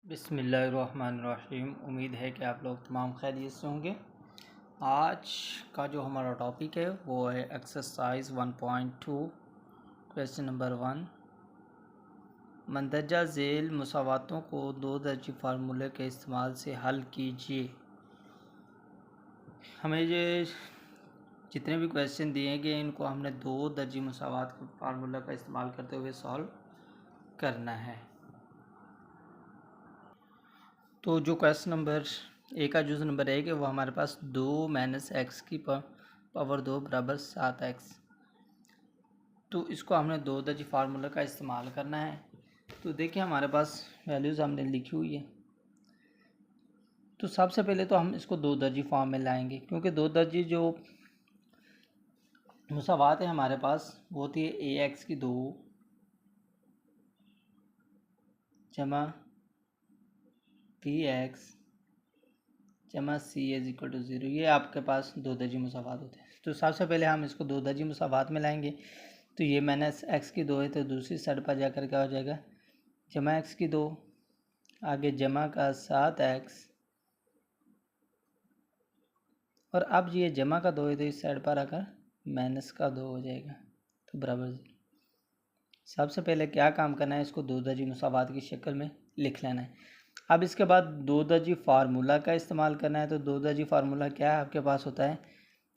बिस्मिल्लाहिर्रहमानिर्रहीम। उम्मीद है कि आप लोग तमाम खैरियत से होंगे। आज का जो हमारा टॉपिक है वो है एक्सरसाइज 1.2 क्वेश्चन नंबर 1। मंदरजा झेल मुसावातों को दो दर्जी फार्मूले के इस्तेमाल से हल कीजिए। हमें ये जितने भी क्वेश्चन दिए गए इनको हमने दो दर्जी मुसावात के फार्मूला का इस्तेमाल करते हुए सॉल्व करना है। तो जो क्वेश्चन नंबर ए का जो नंबर है कि वो हमारे पास 2 - x की पावर 2 बराबर 7x। तो इसको हमने दो दर्जी फार्मूला का इस्तेमाल करना है। तो देखिए हमारे पास वैल्यूज़ हमने लिखी हुई है। तो सबसे पहले तो हम इसको दो दर्जी फॉर्म में लाएंगे, क्योंकि दो दर्जी जो मुसावात है हमारे पास वो होती है ax की 2 जमा bx जमा c = 0। ये आपके पास दो दर्जी मुसावात होते हैं। तो सबसे पहले हम इसको दो दर्जी मुसावात में लाएंगे। तो ये -x की 2 है, तो दूसरी साइड पर जाकर क्या हो जाएगा, जमा x की 2, आगे जमा का 7x, और अब ये जमा का 2 है तो इस साइड पर आकर माइनस का 2 हो जाएगा, तो बराबर 0। सबसे पहले क्या काम करना है, इसको दो दर्जी मुसावात की शक्ल में लिख लेना है। अब इसके बाद दो दर्जी फार्मूला का इस्तेमाल करना है। तो दो दर्जी फार्मूला क्या है, आपके पास होता है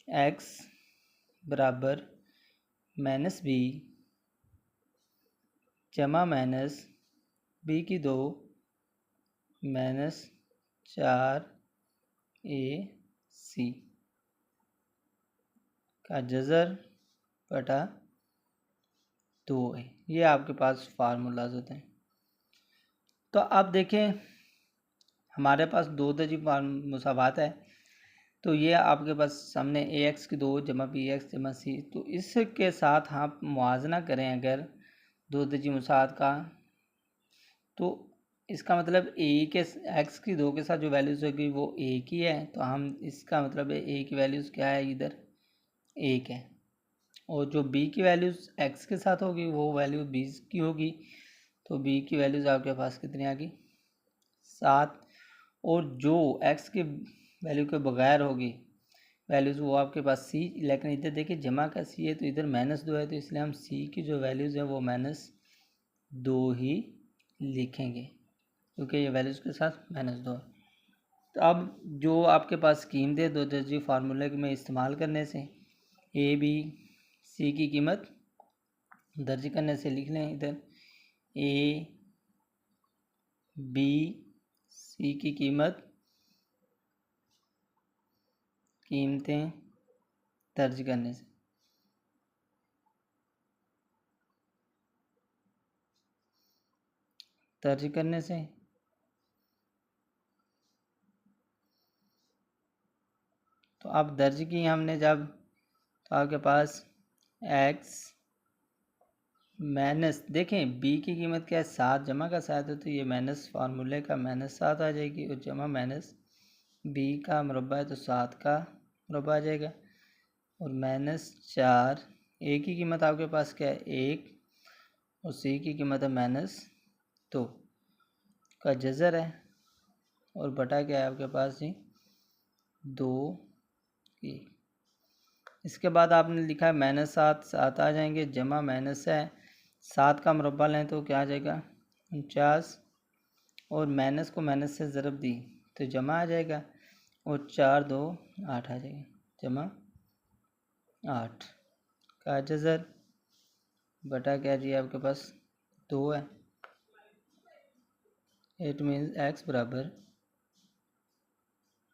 x बराबर -b जमा -b की 2 -4ac का जज़र बटा 2 है। ये आपके पास फार्मूलाज होते हैं। तो अब देखें हमारे पास दो दर्जी मुसावात है। तो ये आपके पास सामने ax की 2 जमा bx जमा c। तो इसके साथ आप मुआवजा करें अगर दो दर्जी मुसावात का, तो इसका मतलब a के x की 2 के साथ जो वैल्यूज़ होगी वो एक ही है। तो हम इसका मतलब है a की वैल्यूज़ क्या है, इधर 1 है, और जो b की वैल्यूज़ x के साथ होगी वो वैल्यू 20 की होगी। तो b की वैल्यूज़ आपके पास कितनी आ गई, 7। और जो x की वैल्यू के बगैर होगी वैल्यूज़ वो आपके पास c। लेकिन इधर देखिए जमा का c है तो इधर -2 है, तो इसलिए हम c की जो वैल्यूज़ हैं वो -2 ही लिखेंगे, क्योंकि ये वैल्यूज़ के साथ -2 है। तो अब जो आपके पास कीमतें दो दर्जी फार्मूले में इस्तेमाल करने से a b c की कीमत दर्ज करने से लिख लें, इधर a b c की कीमतें दर्ज करने से तो अब दर्ज की हमने जब, तो आपके पास x माइनस, देखें b की कीमत क्या है, 7 जमा का 7 है, तो ये माइनस फार्मूले का -7 आ जाएगी, और जमा b का मुरब्बा है तो 7 का मुरब्बा आ जाएगा, और -4 a की कीमत आपके पास क्या है 1, और c की कीमत है -2 का जज़र है, और बटा क्या है आपके पास जी 2 की। इसके बाद आपने लिखा है -7, 7 आ जाएंगे, जमा माइनस है 7 का मुरब्बा लें तो क्या आ जाएगा 49, और माइनस को माइनस से ज़रब दी तो जमा आ जाएगा, और 4 2 8 आ जाएगा, जमा 8 का जज़र बटा क्या जी आपके पास 2 है। इट मीन्स x बराबर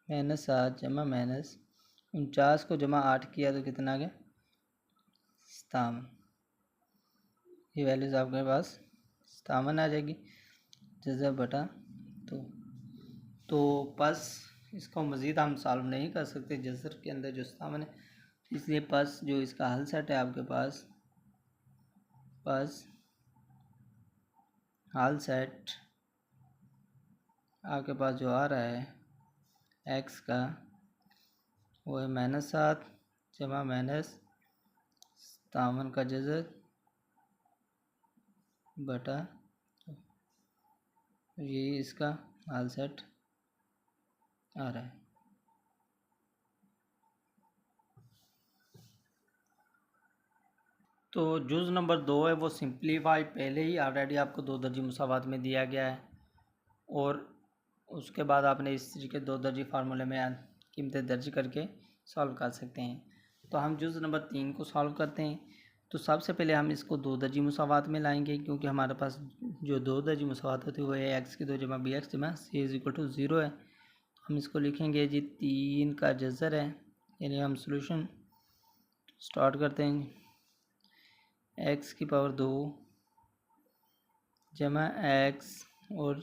-7 जमा -49 को जमा 8 किया तो कितना आ गया 57। ये वैल्यूज़ आपके पास 57 आ जाएगी, जज़र बटा 2। तो बस इसको मज़ीद हम सॉल्व नहीं कर सकते जज़र के अंदर जो 57 है, इसलिए बस जो इसका हल सेट है आपके पास, बस हल सेट आपके पास जो आ रहा है x का वो है -7 जमा -57 का जज़र बटा ये इसका हाल सेट आ रहा है। तो जुज़ नंबर 2 है वो सिंप्लीफाई पहले ही ऑलरेडी आपको दो दर्जी मुसावात में दिया गया है, और उसके बाद आपने इस तरीके दो दर्जी फार्मूले में कीमतें दर्ज करके सॉल्व कर सकते हैं। तो हम जुज़ नंबर 3 को सॉल्व करते हैं। तो सबसे पहले हम इसको दो दर्जी मुसावात में लाएंगे, क्योंकि हमारे पास जो दो दर्जी मुसावात होती है वो है एक्स की 2 जमा बी एक्स जमा सी इज इक्वल टू 0 है। तो हम इसको लिखेंगे जी 3 का जज़र है, यानी हम सोल्यूशन स्टार्ट करते हैं। एक्स की पावर 2 जमा एक्स और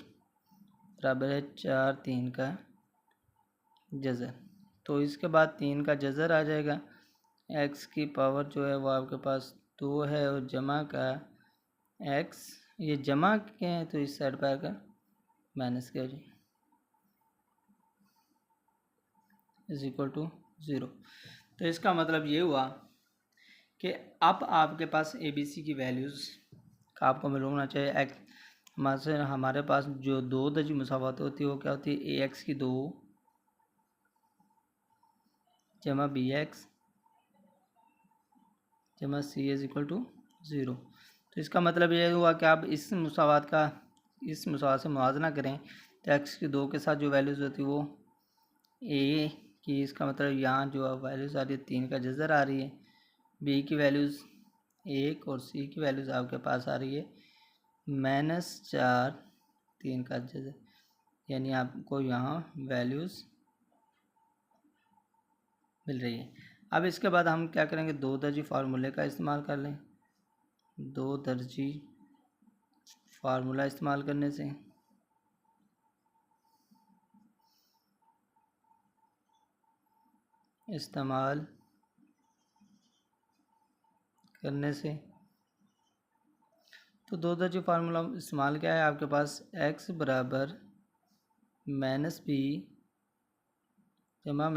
बराबर है 4 3 का जज़र। तो इसके बाद 3 का जज़र आ जाएगा। एक्स की पावर जो है वो आपके पास 2 है और जमा का एक्स, ये जमा के हैं तो इस साइड पर आकर माइनस के इज इक्वल टू 0। तो इसका मतलब ये हुआ कि अब आपके पास ए बी सी की वैल्यूज़ का आपको मालूम होना चाहिए। एक्स हमारे पास जो दो दर्जी मुसावात होती है वो क्या होती है, ए एक्स की 2 जमा बी एक्स जमा सी इज इक्वल टू 0। तो इसका मतलब ये हुआ कि आप इस मुसावात से मुआवजा करें तो एक्स की 2 के साथ जो वैल्यूज़ होती है वो ए की, इसका मतलब यहाँ जो वैल्यूज़ आ रही है 3 का जज़र आ रही है, बी की वैल्यूज़ 1 और सी की वैल्यूज़ आपके पास आ रही है -4 3 का जज़र, यानी आपको यहाँ वैल्यूज़ मिल रही है। अब इसके बाद हम क्या करेंगे, दो दर्जी फार्मूले का इस्तेमाल कर लें। दो दर्जी फार्मूला इस्तेमाल करने से तो दो दर्जी फार्मूला इस्तेमाल क्या है, आपके पास x बराबर -b जमा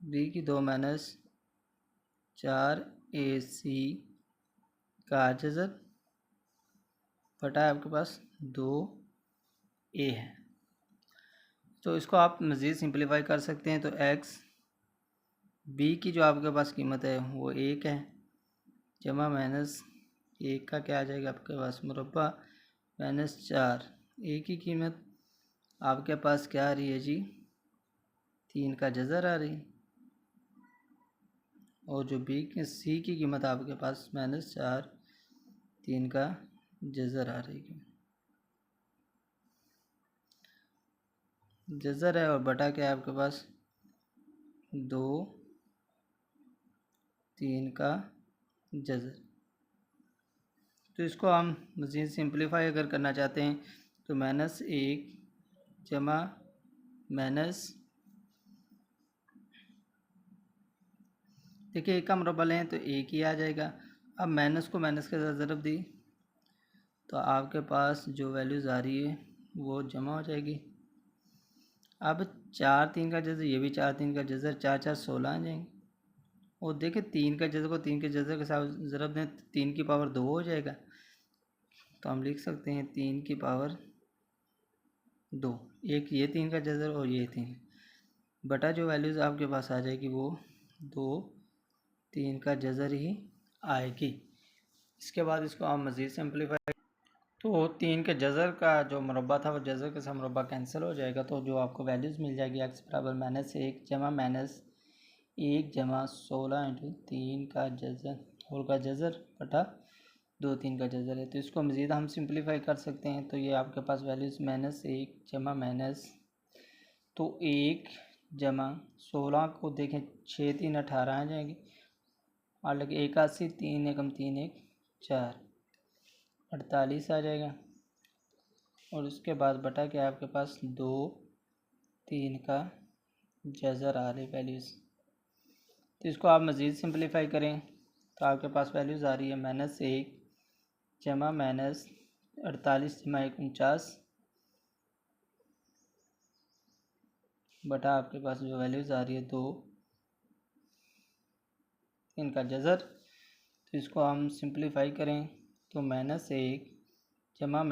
-b की 2 -4ac का जज़र बटा आपके पास 2a है। तो इसको आप मज़ीद सिंप्लीफाई कर सकते हैं। तो x b की जो आपके पास कीमत है वो 1 है, जमा -1 का क्या आ जाएगा आपके पास मुरब्बा -4, a की कीमत आपके पास क्या आ रही है जी 3 का जज़र आ रही है, और जो बी की सी की कीमत आपके पास -4 3 का जज़र आ रही है, जज़र है, और बटा क्या है आपके पास 2 3 का जज़र। तो इसको हम मज़ीद सिंप्लीफाई अगर करना चाहते हैं तो -1 जमा देखिए एक का मुरब्बा लें तो एक ही आ जाएगा। अब माइनस को माइनस के साथ ज़रब दी तो आपके पास जो वैल्यूज़ आ रही है वो जमा हो जाएगी। अब 4 3 का जज़र, ये भी 4 3 का जज़र, 4 4 16 आ जाएंगे। और देखिए 3 का जज़र को 3 के जज़र के साथ ज़रब दें तो 3 की पावर 2 हो जाएगा। तो हम लिख सकते हैं 3 की पावर 2, एक ये 3 का जज़र और ये 3 बटा जो वैल्यूज़ आपके पास आ जाएगी वो 2 3 का जज़र ही आएगी। इसके बाद इसको हम मज़ीद सिंप्लीफाई, तो 3 के जज़र का जो मुरब्बा था वो जज़र के साथ मुरब्बा कैंसिल हो जाएगा। तो जो आपको वैल्यूज़ मिल जाएगी x बराबर -1 जमा -1 जमा 16 इंटू 3 का जज़र होल का जज़र बटा 2 3 का जज़र है। तो इसको मज़ीद हम सिंप्लीफाई कर सकते हैं। तो ये आपके पास वैल्यूज़ -1 जमा तो 1 जमा 16 को देखें 6 3 18 आ जाएंगे, और लगे 81 3 एकम 3 1 4 48 आ जाएगा, और उसके बाद बटा के आपके पास 2 3 का जज़र आ रही वैल्यूज़। तो इसको आप मज़ीद सिंप्लीफाई करें तो आपके पास वैल्यूज़ आ रही है -1 जमा -48 जमा 49 बटा आपके पास जो वैल्यूज़ आ रही है 2 3 का जज़र। तो इसको हम सिंप्लीफाई करें तो -1 जमा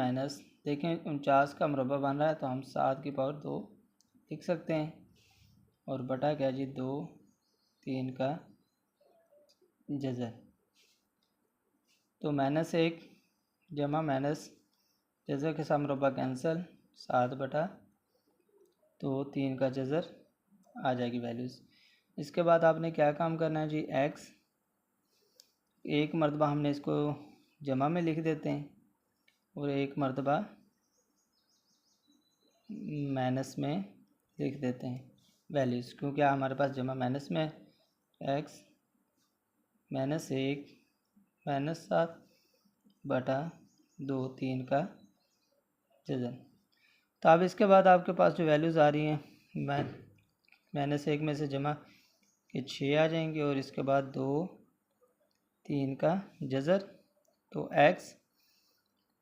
देखें 49 का मुरब्बा बन रहा है तो हम 7 की पावर 2 लिख सकते हैं, और बटा क्या जी 2 3 का जज़र। तो -1 जमा माइनस जज़र के साथ मुरब्बा कैंसिल, 7 बटा तो 3 का जज़र आ जाएगी वैल्यूज़। इसके बाद आपने क्या काम करना है जी, x एक मरतबा हमने इसको जमा में लिख देते हैं और एक मरतबा माइनस में लिख देते हैं वैल्यूज़, क्योंकि हमारे पास जमा माइनस में x -1 -7 बटा 2 3 का जज़र। तो अब इसके बाद आपके पास जो वैल्यूज़ आ रही हैं -1 में से जमा के 6 आ जाएंगे, और इसके बाद 2 3 का जज़र। तो x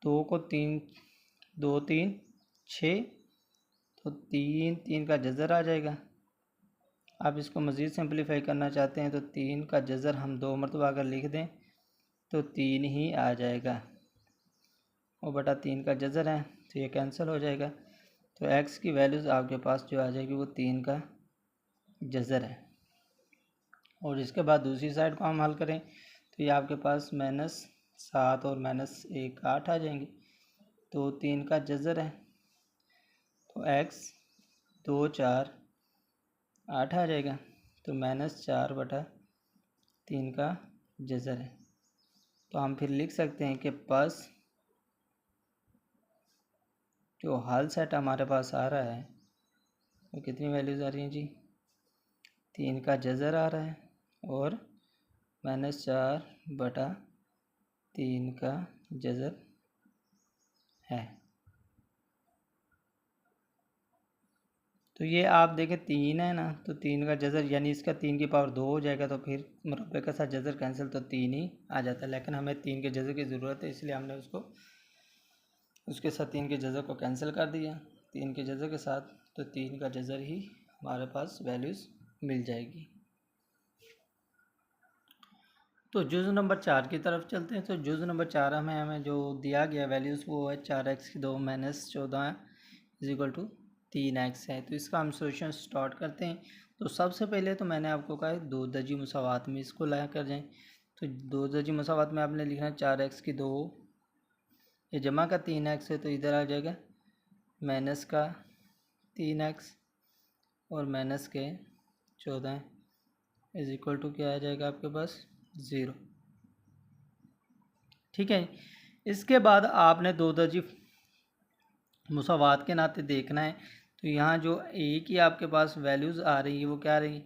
2 को 3 2 3 6, तो 3 3 का जज़र आ जाएगा। आप इसको मज़ीद सिंपलीफाई करना चाहते हैं तो 3 का जज़र हम 2 मरतबा अगर लिख दें तो 3 ही आ जाएगा, और बटा 3 का जज़र है तो ये कैंसिल हो जाएगा। तो x की वैल्यूज़ आपके पास जो आ जाएगी वो 3 का जज़र है। और इसके बाद दूसरी साइड को हम हल करें तो ये आपके पास -7 और -1 8 आ जाएंगे, तो 3 का जज़र है, तो x 2 4 8 आ जाएगा, तो -4 बटा 3 का जज़र है। तो हम फिर लिख सकते हैं कि बस जो हल सेट हमारे पास आ रहा है वो कितनी वैल्यूज़ आ रही हैं जी, 3 का जज़र आ रहा है और -4 बटा 3 का जज़र है। तो ये आप देखें 3 है ना, तो 3 का जज़र यानी इसका 3 की पावर 2 हो जाएगा, तो फिर मुरब्बे के साथ जज़र कैंसिल, तो 3 ही आ जाता है। लेकिन हमें 3 के जज़र की ज़रूरत है, इसलिए हमने उसके साथ 3 के जज़र को कैंसिल कर दिया 3 के जज़र के साथ, तो 3 का जज़र ही हमारे पास वैल्यूज़ मिल जाएगी। तो जुज़ नंबर 4 की तरफ चलते हैं। तो जुज़ नंबर 4 हमें जो दिया गया वैल्यूज़ वो है 4x की 2 -14 = 3x है। तो इसका हम सोल्यूशन स्टार्ट करते हैं। तो सबसे पहले तो मैंने आपको कहा दो दर्जी मुसावात में इसको लाया कर जाएं। तो दो दर्जी मुसावात में आपने लिखना है 4x की 2, ये जमा का 3x है तो इधर आ जाएगा माइनस का 3x और माइनस के 14 = क्या आ जाएगा आपके पास 0। ठीक है, इसके बाद आपने दो दर्जी मुसावात के नाते देखना है। तो यहाँ जो ए की आपके पास वैल्यूज़ आ रही है वो क्या आ रही है,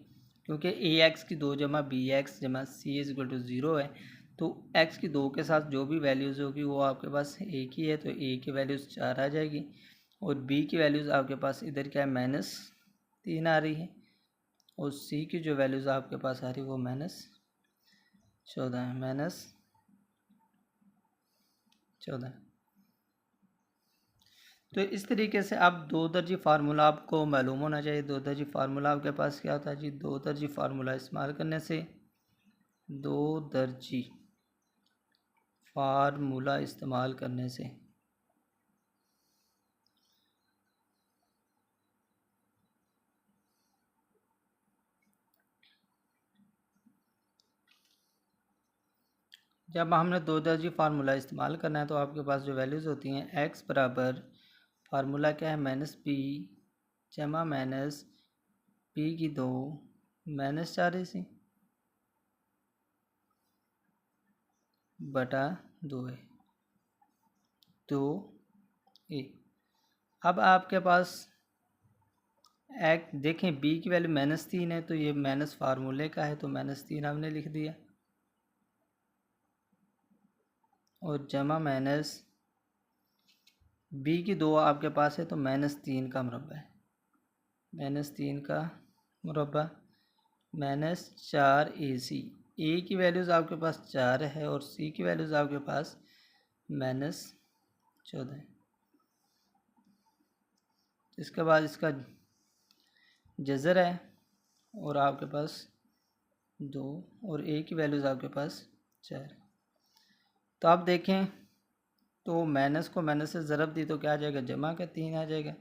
क्योंकि ax की 2 जमा bx जमा c = 0 है, तो x की 2 के साथ जो भी वैल्यूज़ होगी वो आपके पास a की है, तो a की वैल्यूज़ 4 आ जाएगी, और b की वैल्यूज़ आपके पास इधर क्या है -3 आ रही है, और c की जो वैल्यूज़ आपके पास आ रही है वो -14 है, -14। तो इस तरीके से आप दो दर्जी फार्मूला आपको मालूम होना चाहिए। दो दर्जी फार्मूला आपके पास क्या होता है जी, दो दर्जी फार्मूला इस्तेमाल करने से, दो दर्जी फार्मूला इस्तेमाल करने से जब हमने दो दर्जी फार्मूला इस्तेमाल करना है तो आपके पास जो वैल्यूज़ होती हैं x बराबर फार्मूला क्या है -p जमा -p की 2 -4ac बटा 2a 2a। अब आपके पास देखें b की वैल्यू -3 है, तो ये माइनस फार्मूले का है तो -3 हमने लिख दिया, और जमा माइनस b की 2 आपके पास है तो -3 का मुरब्बा है, -3 का मुरब्बा -4ac। a की वैल्यूज़ आपके पास 4 है और c की वैल्यूज़ आपके पास -14 है। इसके बाद इसका जज़र है और आपके पास 2, और a की वैल्यूज़ आपके पास 4। तो आप देखें तो माइनस को माइनस से ज़रब दी तो क्या आ जाएगा, जमा का 3 आ जाएगा।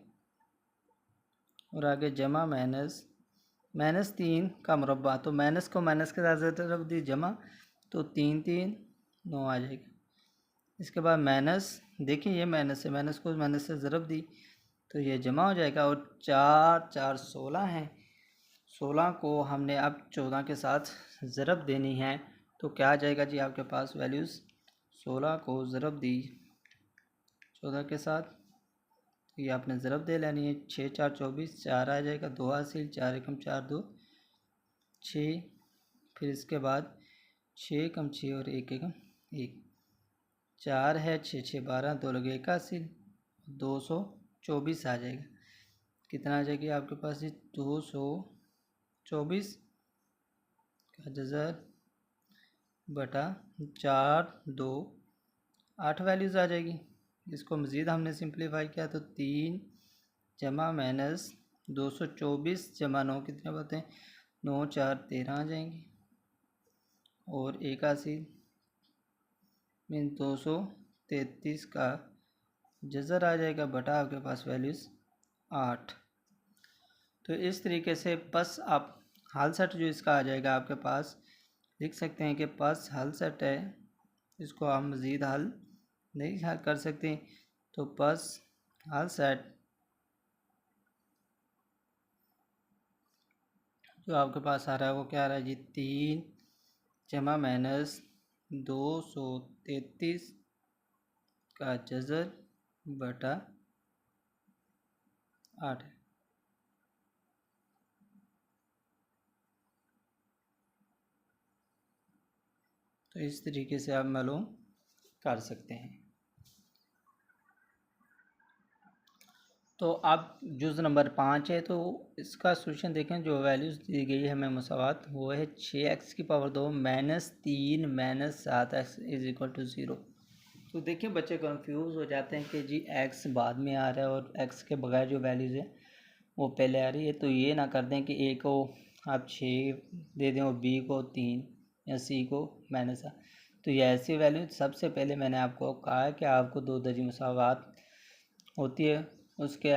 और आगे जमा माइनस माइनस 3 का मुरब्बा, तो माइनस को माइनस के साथ ज़रब दी जमा, तो 3 3 9 आ जाएगा। इसके बाद माइनस, देखिए ये माइनस है, माइनस को माइनस से ज़रब दी तो ये जमा हो जाएगा। और 4 4 16 हैं, 16 को हमने अब 14 के साथ ज़रब देनी है, तो क्या आ जाएगा जी आपके पास वैल्यूज़। 16 को ज़रब दी 14 के साथ, तो ये आपने ज़रब दे लेनी है। 6 4 24, 4 आ जाएगा, 2 हासिल, 4 एकम 4 2 6, फिर इसके बाद 6 एकम 6 और 1 एकम 1, 4 है, 6 6 12, 2 लगे 1 हासिल, 224 आ जाएगा। कितना आ जाएगी आपके पास जी, 224 का जज़र बटा 4 2 8 वैल्यूज़ आ जाएगी। इसको मज़ीद हमने सिंप्लीफाई किया तो 3 जमा माइनस 224 जमा 9 कितने होते हैं, 9 4 13 आ जाएंगे। और 1 हासिल मीन 233 का जज़र आ जाएगा बटा आपके पास वैल्यूज़ 8। तो इस तरीके से बस आप हल सेट जो इसका आ जाएगा आपके पास, लिख सकते हैं कि बस हल सेट है, इसको हम मज़ीद हल नहीं हल कर सकते। तो बस हल सेट जो आपके पास आ रहा है वो क्या आ रहा है जी, 3 जमा माइनस 233 का जज़र बटा 8 है। तो इस तरीके से आप मालूम कर सकते हैं। तो अब जुज़ नंबर 5 है, तो इसका सोल्यूशन देखें। जो वैल्यूज़ दी गई है हमें मुसावात, वो है 6x की power 2 minus 3 minus 7x is equal to 0। तो देखिए बच्चे कंफ्यूज हो जाते हैं कि जी x बाद में आ रहा है और x के बगैर जो वैल्यूज़ है वो पहले आ रही है। तो ये ना कर दें कि a को आप 6 दे दें और b को 3 या c को -8। तो ये ऐसी वैल्यू, सबसे पहले मैंने आपको कहा कि आपको दो दर्जी मुसावात होती है, उसके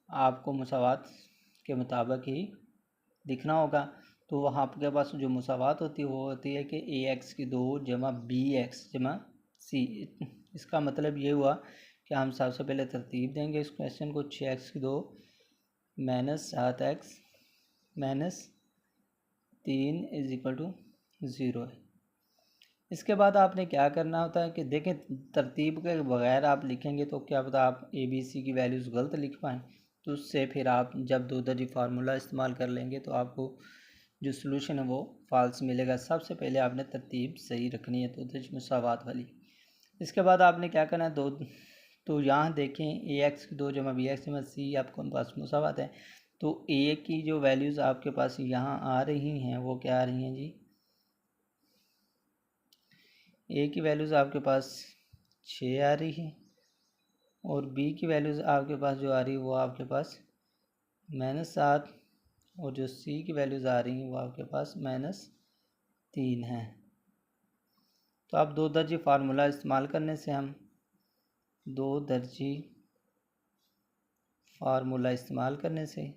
आपको मुसावात के मुताबिक ही दिखना होगा। तो वहाँ आपके पास जो मुसावात होती है वो होती है कि ax की 2 जमा bx जमा c। इसका मतलब ये हुआ कि हम सबसे पहले तरतीब देंगे इस क्वेश्चन को, 6x की 2 minus 7x minus 3 is equal to 0 है। इसके बाद आपने क्या करना होता है कि देखें, तरतीब के बगैर आप लिखेंगे तो क्या पता आप ए बी सी की वैल्यूज़ गलत लिख पाएँ, तो उससे फिर आप जब दो दर्जी फार्मूला इस्तेमाल कर लेंगे तो आपको जो सलूशन है वो फाल्स मिलेगा। सबसे पहले आपने तरतीब सही रखनी है, दो दर्जी मुसावात वाली। इसके बाद आपने क्या करना है, दो, तो यहाँ देखें ए एक्स की 2 जमा बी एक्स जमा सी आपको पास मुसावात है। तो ए की जो वैल्यूज़ आपके पास यहाँ आ रही हैं वो क्या आ रही हैं जी, ए की वैल्यूज़ आपके पास 6 आ रही है और बी की वैल्यूज़ आपके पास जो आ रही है वो आपके पास -7, और जो सी की वैल्यूज़ आ रही हैं वो आपके पास -3 है। तो अब दो दर्जी फार्मूला इस्तेमाल करने से हम दो दर्जी फार्मूला इस्तेमाल करने से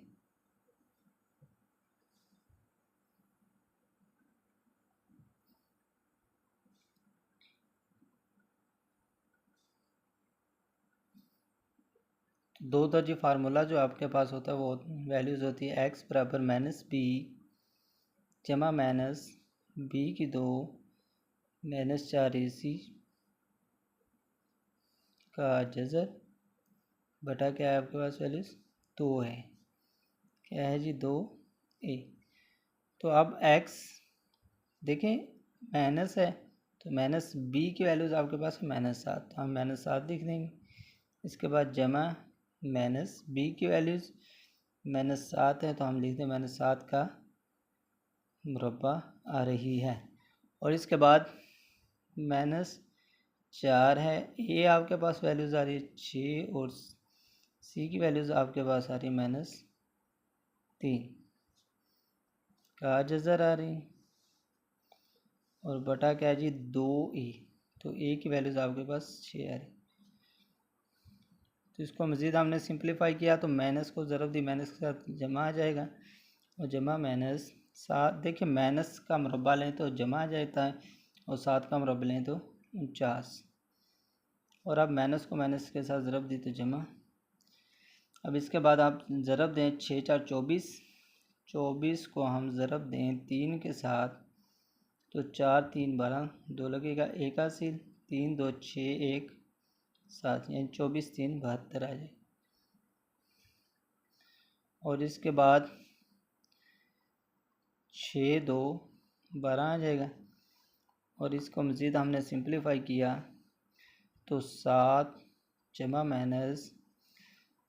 दो दर्जी फार्मूला जो आपके पास होता है वो वैल्यूज़ होती है x बराबर -b जमा माइनस b की 2 -4 AC का जज़र बटा क्या है आपके पास वैल्यूज़ 2 है, क्या है जी 2a। तो अब x देखें माइनस है, तो माइनस b की वैल्यूज़ आपके पास है -7, तो हम -7 लिख देंगे। इसके बाद जमा माइनस b की वैल्यूज़ -7 है, तो हम लिख दें -7 का मुरब्बा आ रही है। और इसके बाद -4 है, ये आपके पास वैल्यूज़ आ रही है 6 और सी की वैल्यूज़ आपके पास आ रही है -3 का जज़र आ रही है, और बटा क्या है जी 2a। तो a की वैल्यूज़ आपके पास 6 आ रही। तो इसको मज़ीद हमने सिंप्लीफाई किया तो माइनस को ज़रब दी, माइनस के साथ जमा आ जाएगा और जमा माइनस 7। देखिए माइनस का मुरब्बा लें तो जमा आ जाता है और 7 का मुरब्बा लें तो 49। और अब माइनस को माइनस के साथ ज़रब दी तो जमा। अब इसके बाद आप ज़रब दें 6 4 24, 24 को हम ज़रब दें 3 के साथ तो 4 3 12, 2 लगेगा, 1 हासिल, 3 2 6 1 7, यानी 24 3 72 आ जाए। और इसके बाद 6 2 12 आ जाएगा और इसको मज़ीद हमने सिंप्लीफाई किया तो 7 जमा माइनस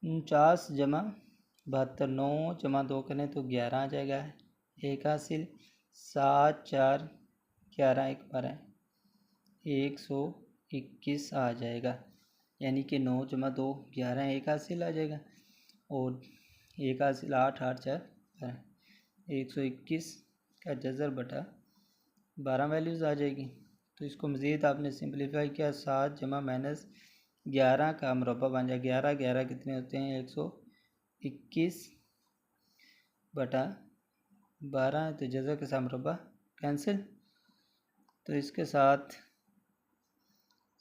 49 जमा 72, 9 जमा 2 करें तो 11 आ जाएगा, 1 हासिल, 7 4 11 1 12, 121 आ जाएगा, यानी कि 9 जमा 2 11, 1 हासिल आ जाएगा और 1 हासिल 8 8 4 12, 121 का जज़र बटा 12 वैल्यूज़ आ जाएगी। तो इसको मज़ीद आपने सिंप्लीफाई किया, 7 जमा माइनस 11 का मुरब्बा बन जाए, 11 11 कितने होते हैं 121 बटा 12 है तो जज़र के साथ मुरब्बा कैंसिल। तो इसके साथ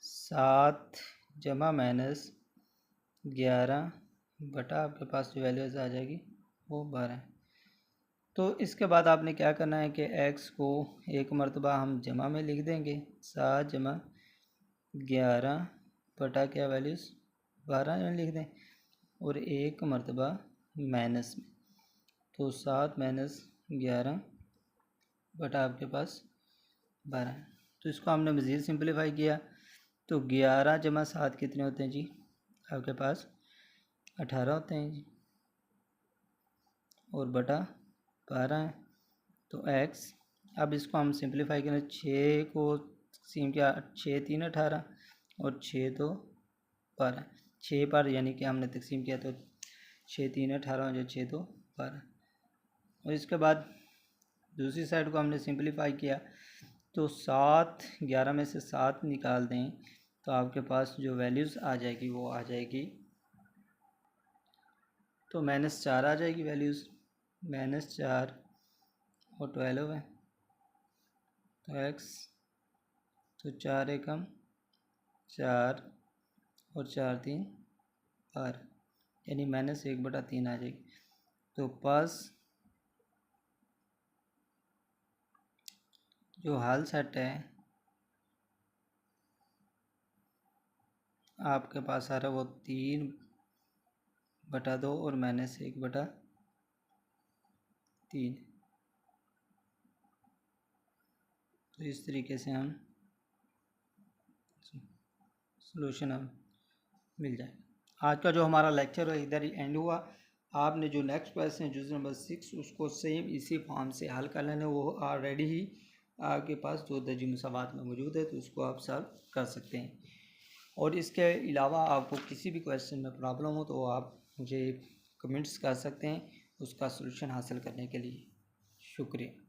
7 जमा माइनस 11 बटा आपके पास जो वैल्यूज़ आ जाएगी वो 12 है। तो इसके बाद आपने क्या करना है कि x को एक मरतबा हम जमा में लिख देंगे, 7 जमा 11 बटा क्या वैल्यूज़ 12 में लिख दें और एक मरतबा माइनस में, तो 7 माइनस 11 बटा आपके पास 12। तो इसको हमने मज़ीद सिंप्लीफाई किया तो 11 जमा 7 कितने होते हैं जी आपके पास 18 होते हैं जी और बटा 12 है तो x। अब इसको हम सिंप्लीफाई करें, 6 को तकसीम किया, 6 3 18 और 6 2 12, 6 पर यानी कि हमने तकसीम किया तो 6 3 18 हो जाए, 6 2 12। और इसके बाद दूसरी साइड को हमने सिंप्लीफाई किया तो 7 11 में से 7 निकाल दें तो आपके पास जो वैल्यूज़ आ जाएगी वो आ जाएगी तो -4 आ जाएगी वैल्यूज़, -4 और 12 है तो x तो 4 एकम 4 और 4 3 12, यानी -1 बटा 3 आ जाएगी। तो पास जो हाल सेट है आपके पास आ रहा है वो 3 बटा 2 और -1 बटा 3। तो इस तरीके से हम सॉल्यूशन हम मिल जाए। आज का जो हमारा लेक्चर है इधर ही एंड हुआ। आपने जो नेक्स्ट क्वेश्चन है जुज़ नंबर 6 उसको सेम इसी फॉर्म से हल कर लेना, वो ऑलरेडी ही आपके पास जो दर्जी मुसावात में मौजूद है तो उसको आप सॉल्व कर सकते हैं। और इसके अलावा आपको किसी भी क्वेश्चन में प्रॉब्लम हो तो आप मुझे कमेंट्स कर सकते हैं उसका सलूशन हासिल करने के लिए। शुक्रिया।